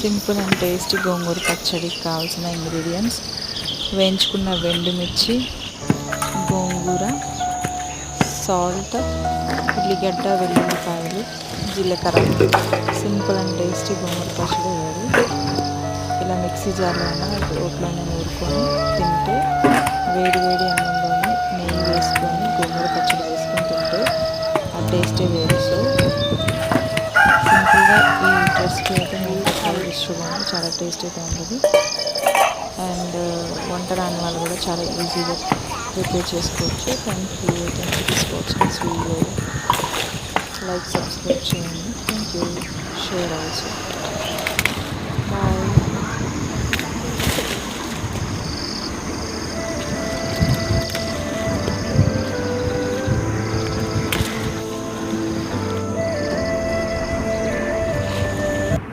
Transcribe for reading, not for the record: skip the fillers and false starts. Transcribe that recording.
Simple and tasty గోంగూర పచ్చడికి కావాల్సిన ingredients: వేయించుకున్న వెండుమిర్చి, గోంగూర, సాల్ట్, ఉల్లిగడ్డ, వెల్లుల్లిపాయలు, జీలకర్ర. సింపుల్ అండ్ టేస్టీ గోంగూర పచ్చడి రెడీ. ఇలా మిక్సీ జార్లోనే రోట్లోనే నూరుకొని తింటే, వేడి వేడి అన్నంలోనే నెయ్యి వేసుకొని గోంగూర పచ్చడి వేసుకొని తింటే ఆ టేస్టే వేరు. సో సింపుల్గా ఈ రెసిపీ అయితే నేను చాలా ఇష్టపడి చాలా టేస్ట్ అయితే ఉంటుంది. అండ్ వంట రాని వాళ్ళు కూడా చాలా ఈజీగా ప్రిపేర్ చేసుకోవచ్చు. Thank you for watching this video. Like, subscribe చేయండి. Thank you. Share also.